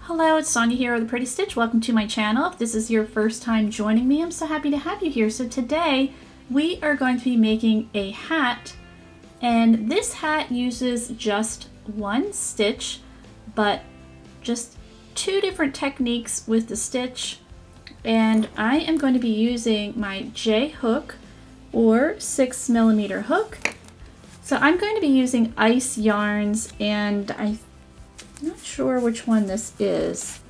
Hello, it's Sonia here with The Pretty Stitch. Welcome to my channel. If this is your first time joining me, I'm so happy to have you here. So today we are going to be making a hat, and this hat uses just one stitch, but just two different techniques with the stitch. And I am going to be using my J hook or 6mm hook. So I'm going to be using ice yarns, and I'm not sure which one this is.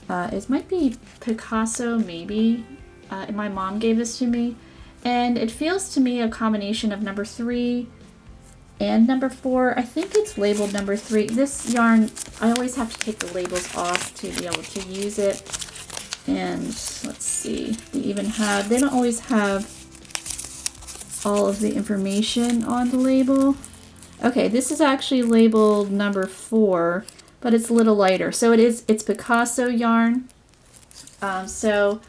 It might be Picasso, maybe. My mom gave this to me, and it feels to me a combination of number 3 and number 4. I think it's labeled number 3. This yarn, I always have to take the labels off to be able to use it. And let's see, they don't always have all of the information on the label. Okay, this is actually labeled number 4, but it's a little lighter. So it's Picasso yarn. So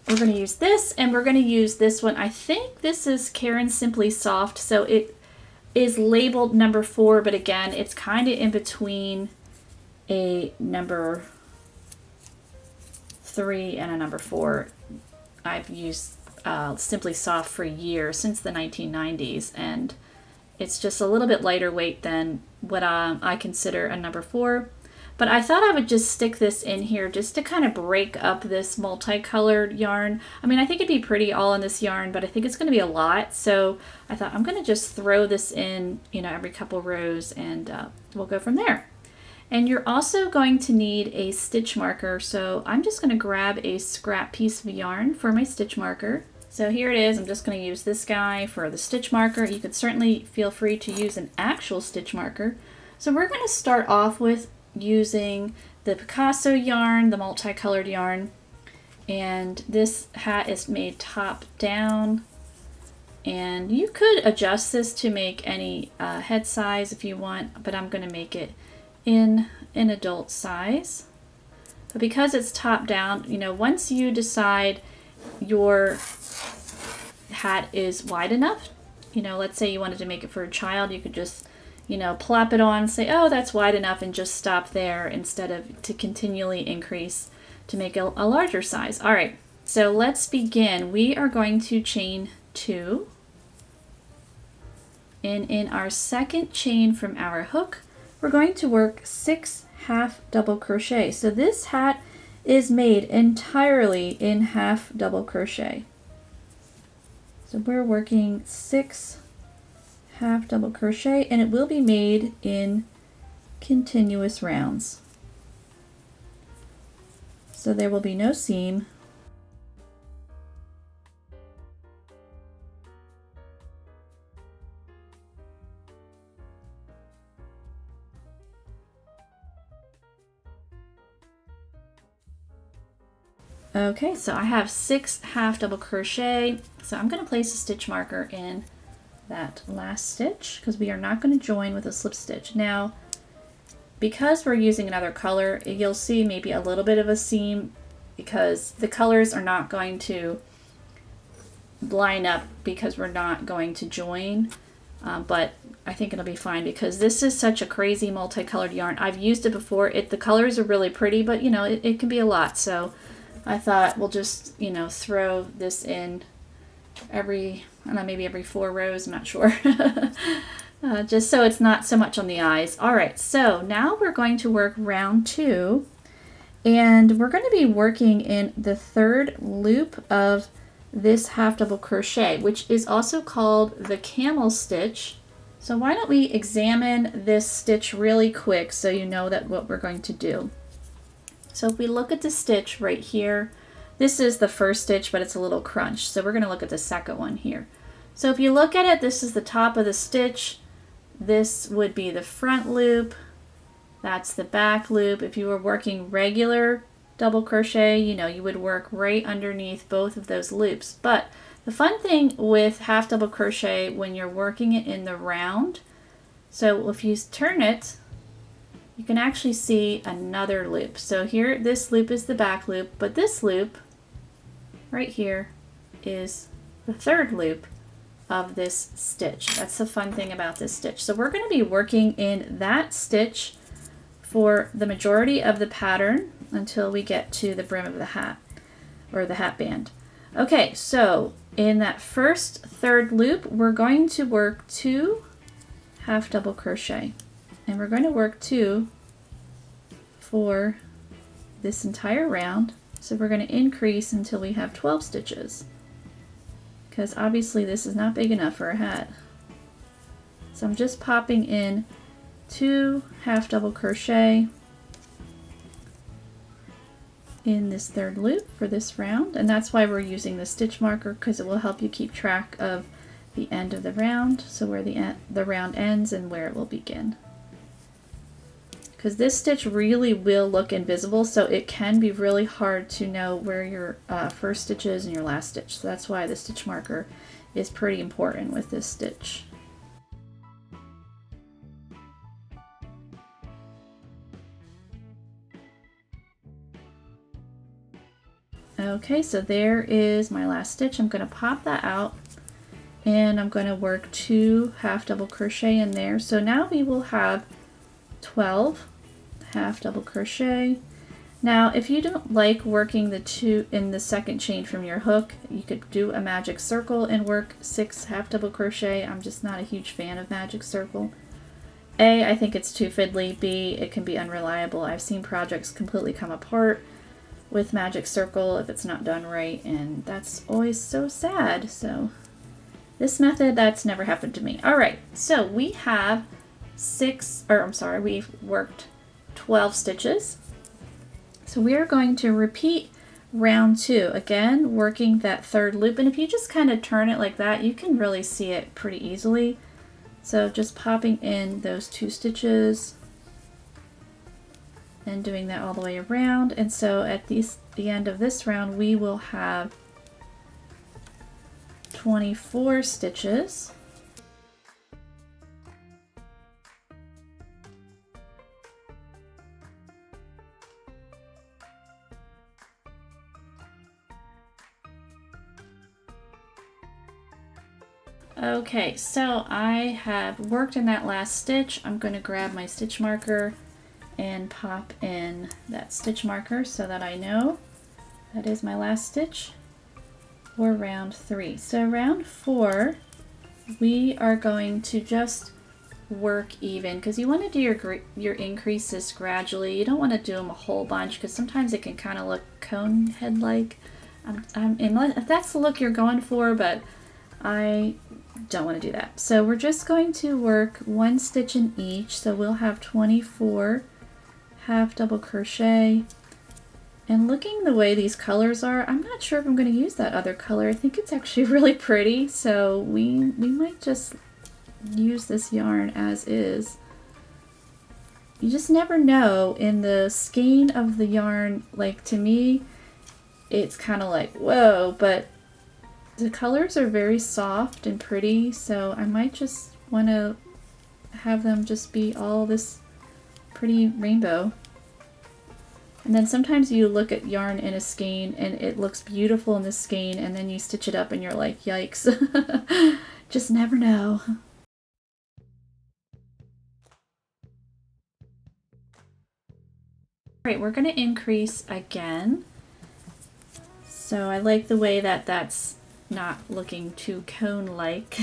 we're going to use this, and we're going to use this one. I think this is Karen Simply Soft. So it is labeled number 4, but again, it's kind of in between a number 3 and a number 4. I've used Simply Soft for years, since the 1990s, and it's just a little bit lighter weight than what I consider a number 4. But I thought I would just stick this in here just to kind of break up this multicolored yarn. I mean, I think it'd be pretty all in this yarn, but I think it's going to be a lot. So I thought I'm going to just throw this in, every couple rows, and we'll go from there. And you're also going to need a stitch marker. So I'm just going to grab a scrap piece of yarn for my stitch marker. So here it is. I'm just going to use this guy for the stitch marker. You could certainly feel free to use an actual stitch marker. So we're going to start off with using the Picasso yarn, the multicolored yarn. And this hat is made top down. And you could adjust this to make any head size if you want, but I'm going to make it in an adult size. But because it's top down, once you decide your hat is wide enough, let's say you wanted to make it for a child, you could just plop it on and say, oh, that's wide enough, and just stop there instead of to continually increase to make a larger size. All right, so let's begin. We are going to chain 2, and in our second chain from our hook we're going to work 6 half double crochet. So this hat is made entirely in half double crochet. So we're working 6 half double crochet, and it will be made in continuous rounds. So there will be no seam. Okay, so I have 6 half double crochet, so I'm going to place a stitch marker in that last stitch because we are not going to join with a slip stitch. Now, because we're using another color, you'll see maybe a little bit of a seam because the colors are not going to line up because we're not going to join, but I think it'll be fine because this is such a crazy multicolored yarn. I've used it before. The colors are really pretty, but it can be a lot, so I thought we'll just, throw this in maybe every 4 rows, I'm not sure. Just so it's not so much on the eyes. All right, so now we're going to work round 2, and we're going to be working in the 3rd loop of this half double crochet, which is also called the camel stitch. So why don't we examine this stitch really quick so you know that what we're going to do. So if we look at the stitch right here, this is the first stitch, but it's a little crunched. So we're going to look at the second one here. So if you look at it, this is the top of the stitch. This would be the front loop. That's the back loop. If you were working regular double crochet, you would work right underneath both of those loops. But the fun thing with half double crochet when you're working it in the round, so if you turn it, you can actually see another loop. So here, this loop is the back loop, but this loop right here is the 3rd loop of this stitch. That's the fun thing about this stitch. So we're going to be working in that stitch for the majority of the pattern until we get to the brim of the hat, or the hat band. Okay, so in that first third loop, we're going to work 2 half double crochet, and we're going to work 2 for this entire round. So we're going to increase until we have 12 stitches, because obviously this is not big enough for a hat. So I'm just popping in 2 half double crochet in this third loop for this round, and that's why we're using the stitch marker, because it will help you keep track of the end of the round, so where the round ends and where it will begin. Because this stitch really will look invisible, so it can be really hard to know where your first stitch is and your last stitch. So that's why the stitch marker is pretty important with this stitch. Okay, so there is my last stitch. I'm going to pop that out, and I'm going to work 2 half double crochet in there. So now we will have 12 half double crochet. Now if you don't like working the 2 in the second chain from your hook, you could do a magic circle and work 6 half double crochet. I'm just not a huge fan of magic circle. A, I think it's too fiddly. B, it can be unreliable. I've seen projects completely come apart with magic circle if it's not done right, and that's always so sad. So this method, that's never happened to me. All right, so we have we've worked 12 stitches. So we are going to repeat round 2, again working that third loop, and if you just kind of turn it like that, you can really see it pretty easily. So just popping in those 2 stitches and doing that all the way around. And so at the end of this round, we will have 24 stitches. Okay, so I have worked in that last stitch. I'm going to grab my stitch marker and pop in that stitch marker so that I know that is my last stitch for round 3. So round 4, we are going to just work even, because you want to do your increases gradually. You don't want to do them a whole bunch, because sometimes it can kind of look cone head like. If that's the look you're going for, but I don't want to do that. So we're just going to work 1 stitch in each, so we'll have 24 half double crochet. And looking the way these colors are, I'm not sure if I'm going to use that other color. I think it's actually really pretty, so we might just use this yarn as is. You just never know in the skein of the yarn. Like, to me, it's kind of like, whoa, but the colors are very soft and pretty, so I might just want to have them just be all this pretty rainbow. And then sometimes you look at yarn in a skein and it looks beautiful in the skein, and then you stitch it up and you're like, yikes. Just never know. Alright, we're going to increase again. So I like the way that that's not looking too cone-like.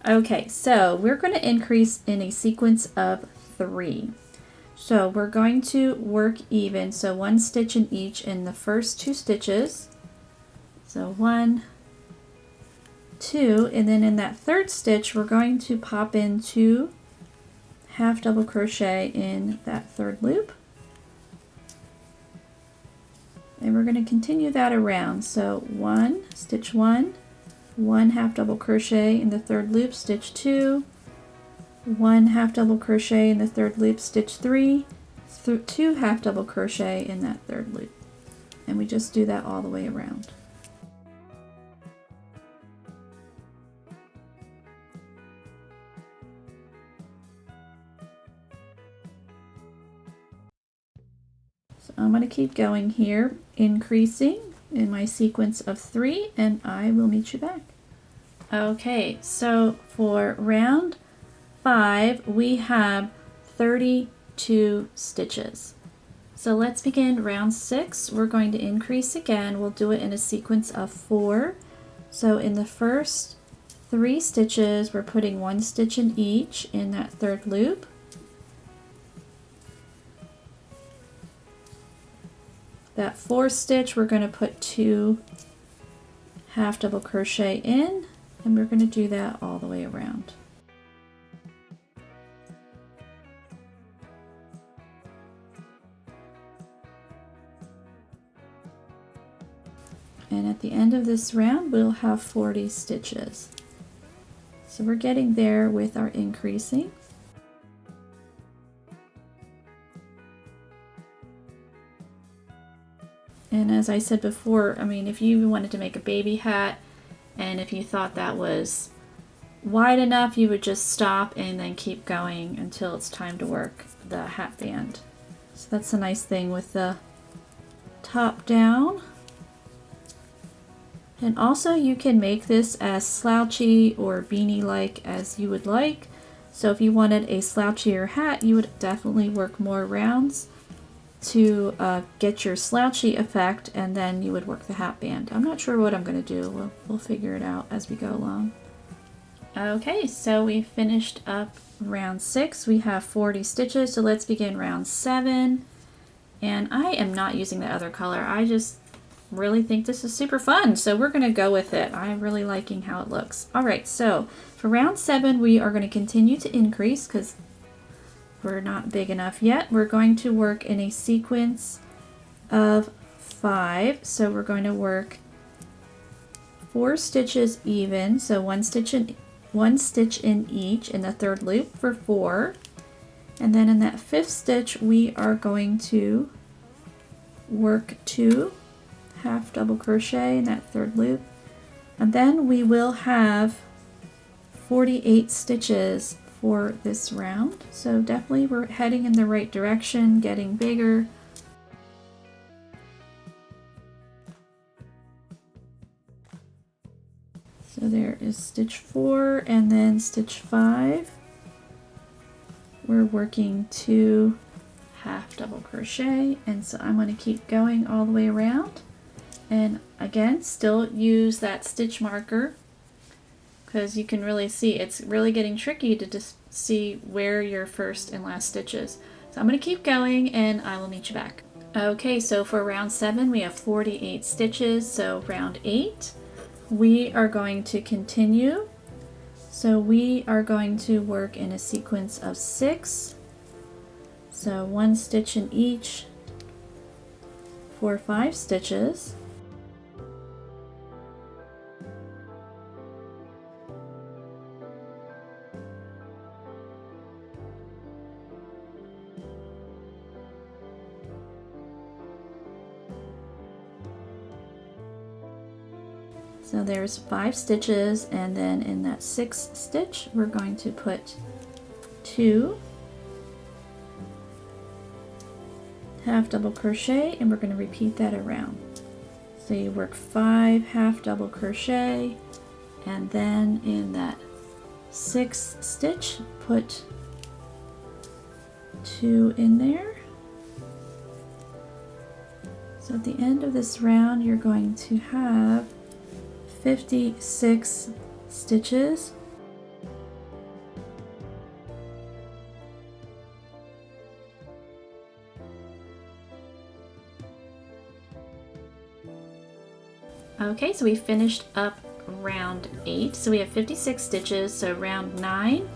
Okay, so we're going to increase in a sequence of 3. So we're going to work even, so 1 stitch in each in the first 2 stitches. So 1, 2, and then in that third stitch we're going to pop in 2 half double crochet in that third loop. And we're going to continue that around. So 1, stitch 1, 1 half double crochet in the third loop, stitch 2, 1 half double crochet in the third loop, stitch 3, 2 half double crochet in that third loop. And we just do that all the way around. So I'm going to keep going here, increasing in my sequence of 3, and I will meet you back. Okay, so for round 5 we have 30 2 stitches. So let's begin round 6. We're going to increase again. We'll do it in a sequence of 4. So in the first 3 stitches, we're putting 1 stitch in each in that third loop. That 4th stitch, we're going to put 2 half double crochet in, and we're going to do that all the way around. And at the end of this round, we'll have 40 stitches. So we're getting there with our increasing. And as I said before, I mean, if you wanted to make a baby hat, and if you thought that was wide enough, you would just stop and then keep going until it's time to work the hat band. So that's a nice thing with the top down. And also you can make this as slouchy or beanie-like as you would like. So if you wanted a slouchier hat, you would definitely work more rounds to get your slouchy effect, and then you would work the hat band. I'm not sure what I'm going to do. We'll figure it out as we go along. Okay, so we finished up round 6. We have 40 stitches, so let's begin round 7. And I am not using the other color. I just really think this is super fun, so we're going to go with it. I'm really liking how it looks. Alright, so for round 7, we are going to continue to increase because we're not big enough yet. We're going to work in a sequence of 5. So we're going to work 4 stitches even. So one stitch in each in the third loop for 4. And then in that 5th stitch, we are going to work 2 half double crochet in that third loop. And then we will have 48 stitches for this round. So definitely we're heading in the right direction, getting bigger. So there is stitch 4 and then stitch 5. We're working 2 half double crochet, and so I'm going to keep going all the way around. And again, still use that stitch marker, because you can really see it's really getting tricky to just see where your first and last stitch is. So I'm going to keep going and I will meet you back. Okay, so for round 7 we have 48 stitches. So round 8 we are going to continue. So we are going to work in a sequence of 6. So 1 stitch in each for 5 stitches. So there's 5 stitches, and then in that 6th stitch we're going to put 2 half double crochet, and we're going to repeat that around. So you work 5 half double crochet, and then in that 6th stitch put 2 in there. So at the end of this round you're going to have 56 stitches. Okay, so we finished up round 8. So we have 56 stitches. So round 9,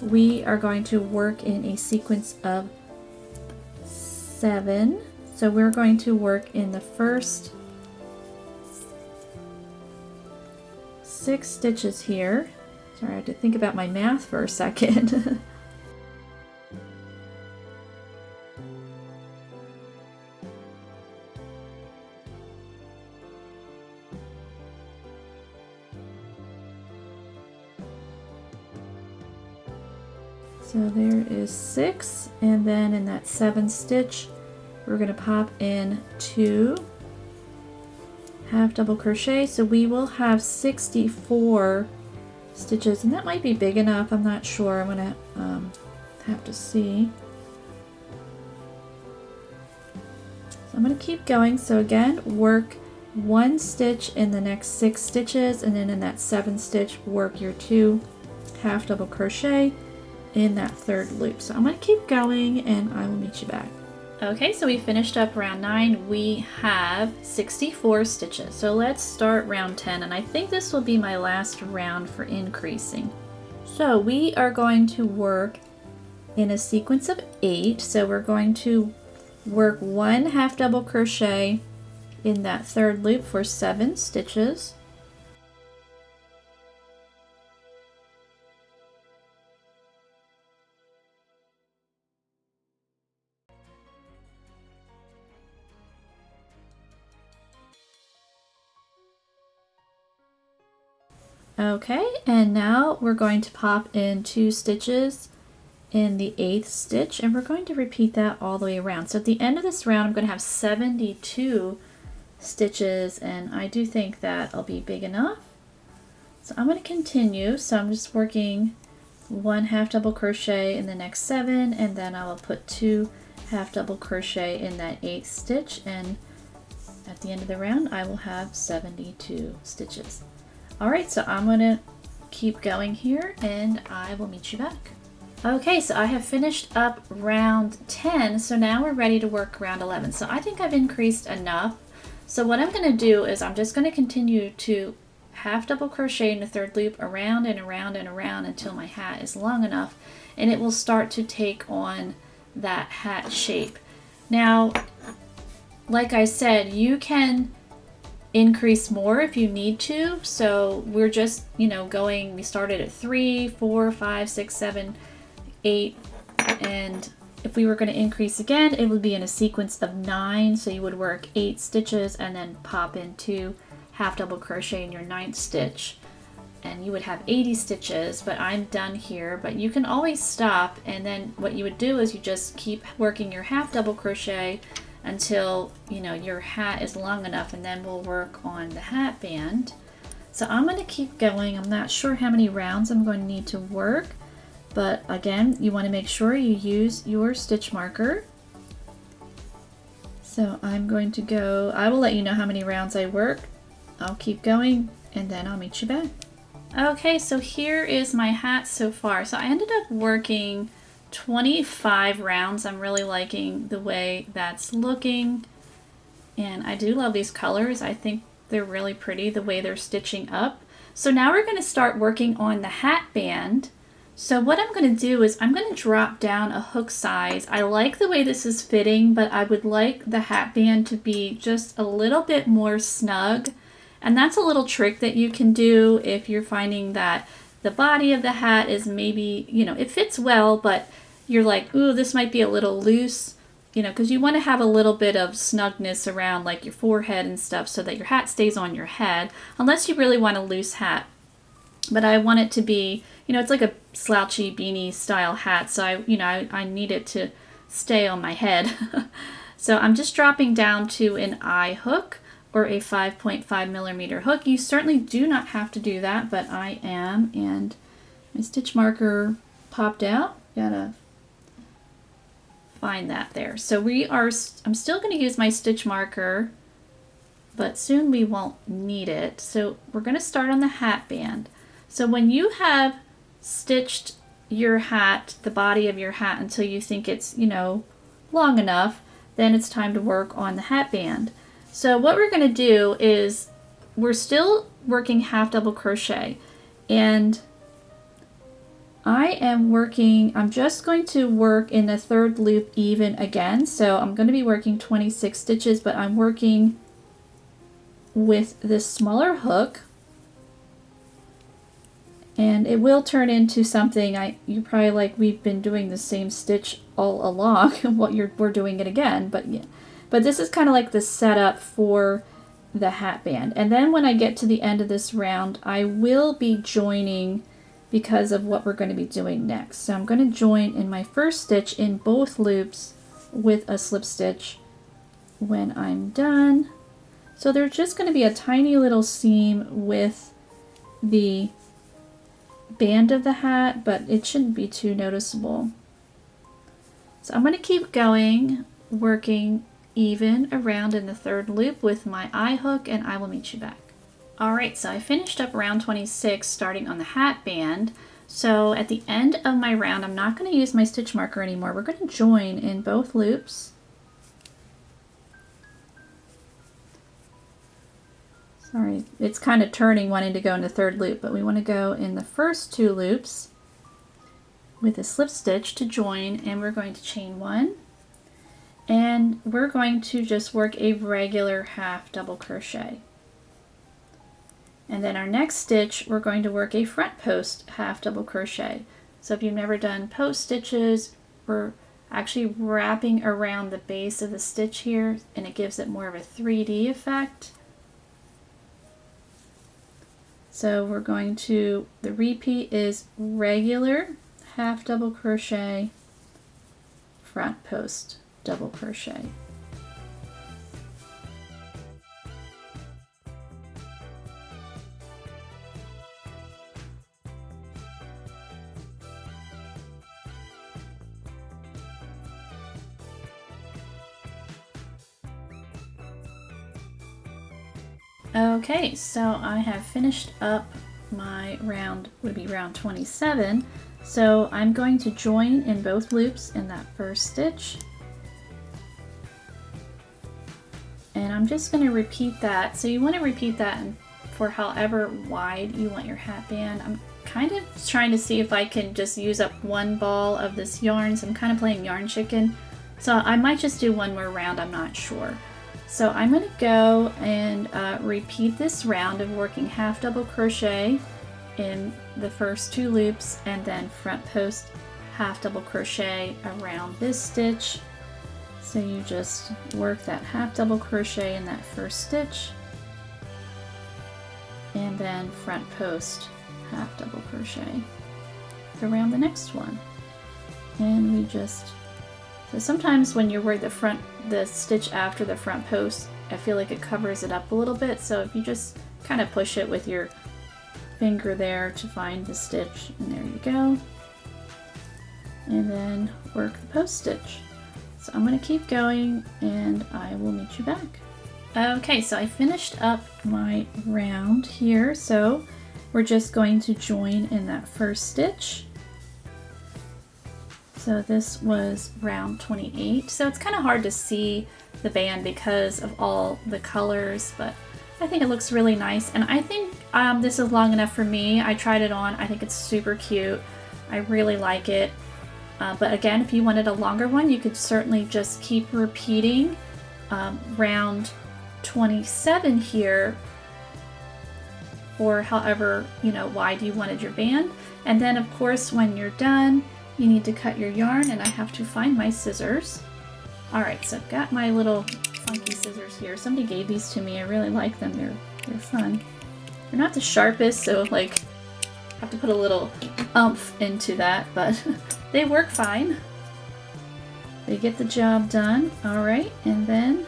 we are going to work in a sequence of 7. So we're going to work in the first 6 stitches here. Sorry, I had to think about my math for a second. So there is 6, and then in that 7th stitch we're going to pop in 2 half double crochet. So we will have 64 stitches, and that might be big enough. I'm not sure. I'm going to have to see. I'm going to keep going. So again, work one stitch in the next 6 stitches, and then in that 7th stitch work your 2 half double crochet in that 3rd loop. So I'm going to keep going and I will meet you back. Okay, so we finished up round 9. We have 64 stitches. So let's start round 10, and I think this will be my last round for increasing. So we are going to work in a sequence of 8. So we're going to work 1 half double crochet in that 3rd loop for 7 stitches. Okay, and now we're going to pop in 2 stitches in the 8th stitch, and we're going to repeat that all the way around. So at the end of this round, I'm going to have 72 stitches, and I do think that'll be big enough. So I'm going to continue. So I'm just working 1 half double crochet in the next 7, and then I will put 2 half double crochet in that 8th stitch, and at the end of the round I will have 72 stitches. Alright, so I'm going to keep going here and I will meet you back. Okay, so I have finished up round 10, so now we're ready to work round 11. So I think I've increased enough. So what I'm going to do is I'm just going to continue to half double crochet in the 3rd loop around and around and around until my hat is long enough, and it will start to take on that hat shape. Now, like I said, you can increase more if you need to. So we're just, going, we started at 3, 4, 5, 6, 7, 8, and if we were going to increase again, it would be in a sequence of 9. So you would work 8 stitches and then pop in 2 half double crochet in your 9th stitch, and you would have 80 stitches, but I'm done here. But you can always stop, and then what you would do is you just keep working your half double crochet until your hat is long enough, and then we'll work on the hat band. So I'm going to keep going. I'm not sure how many rounds I'm going to need to work, but again, you want to make sure you use your stitch marker. So I'm going to go, I will let you know how many rounds I work. I'll keep going and then I'll meet you back. Okay, so here is my hat so far. So I ended up working 25 rounds. I'm really liking the way that's looking, and I do love these colors. I think they're really pretty the way they're stitching up. So now we're going to start working on the hat band. So what I'm going to do is I'm going to drop down a hook size. I like the way this is fitting, but I would like the hat band to be just a little bit more snug. And that's a little trick that you can do if you're finding that the body of the hat is maybe, it fits well, but you're like, ooh, this might be a little loose, because you want to have a little bit of snugness around like your forehead and stuff so that your hat stays on your head, unless you really want a loose hat. But I want it to be, it's like a slouchy beanie style hat, so I need it to stay on my head. So I'm just dropping down to an eye hook or a 5.5 millimeter hook. You certainly do not have to do that, but I am, and my stitch marker popped out. Gotta find that there. So I'm still going to use my stitch marker, but soon we won't need it. So we're going to start on the hat band. So when you have stitched your hat, the body of your hat, until you think it's, long enough, then it's time to work on the hat band. So what we're going to do is we're still working half double crochet, and I'm just going to work in the 3rd loop even again. So I'm going to be working 26 stitches, but I'm working with this smaller hook, and it will turn into something you're probably like, we've been doing the same stitch all along. We're doing it again, but yeah. But this is kind of like the setup for the hat band. And then when I get to the end of this round, I will be joining because of what we're going to be doing next. So I'm going to join in my first stitch in both loops with a slip stitch when I'm done. So there's just going to be a tiny little seam with the band of the hat, but it shouldn't be too noticeable. So I'm going to keep going, working even around in the third loop with my eye hook, and I will meet you back. Alright, so I finished up round 26 starting on the hat band. So at the end of my round, I'm not going to use my stitch marker anymore. We're going to join in both loops. Sorry, it's kind of turning wanting to go in the third loop, but we want to go in the first 2 loops with a slip stitch to join, and we're going to chain 1, and we're going to just work a regular half double crochet. And then our next stitch, we're going to work a front post half double crochet. So if you've never done post stitches, we're actually wrapping around the base of the stitch here, and it gives it more of a 3D effect. So we're going to, the repeat is regular half double crochet, front post double crochet. Okay, so I have finished up my round, would be round 27. So I'm going to join in both loops in that first stitch. And I'm just going to repeat that. So you want to repeat that for however wide you want your hat band. I'm kind of trying to see if I can just use up one ball of this yarn. So I'm kind of playing yarn chicken. So I might just do one more round, I'm not sure. So I'm going to go and repeat this round of working half double crochet in the first 2 loops, and then front post half double crochet around this stitch. So you just work that half double crochet in that first stitch, and then front post half double crochet around the next one. And we just, so sometimes when you're wearing the stitch after the front post, I feel like it covers it up a little bit. So if you just kind of push it with your finger there to find the stitch, and there you go. And then work the post stitch. So I'm going to keep going and I will meet you back. Okay, so I finished up my round here. So we're just going to join in that first stitch. So this was round 28. So it's kind of hard to see the band because of all the colors, but I think it looks really nice. And I think this is long enough for me. I tried it on. I think it's super cute. I really like it. But again, if you wanted a longer one, you could certainly just keep repeating round 27 here, or however, wide you wanted your band. And then of course, when you're done, you need to cut your yarn, and I have to find my scissors. All right, so I've got my little funky scissors here. Somebody gave these to me. I really like them. They're fun. They're not the sharpest, so like I have to put a little oomph into that, but they work fine. They get the job done. All right, and then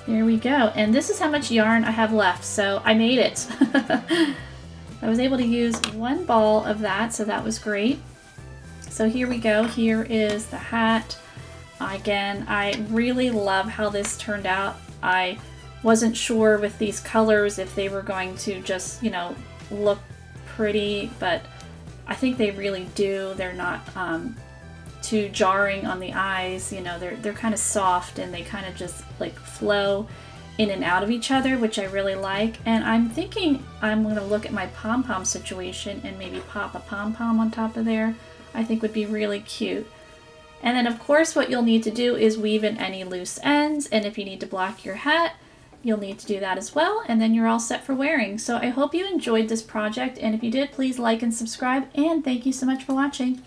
there we go. And this is how much yarn I have left, so I made it. I was able to use one ball of that, so that was great. So here we go. Here is the hat. Again, I really love how this turned out. I wasn't sure with these colors if they were going to just, look pretty, but I think they really do. They're not too jarring on the eyes. They're kind of soft, and they kind of just like flow in and out of each other, which I really like. And I'm thinking I'm going to look at my pom-pom situation and maybe pop a pom-pom on top of there. I think would be really cute. And then of course what you'll need to do is weave in any loose ends, and if you need to block your hat, you'll need to do that as well, and then you're all set for wearing. So I hope you enjoyed this project, and if you did, please like and subscribe, and thank you so much for watching.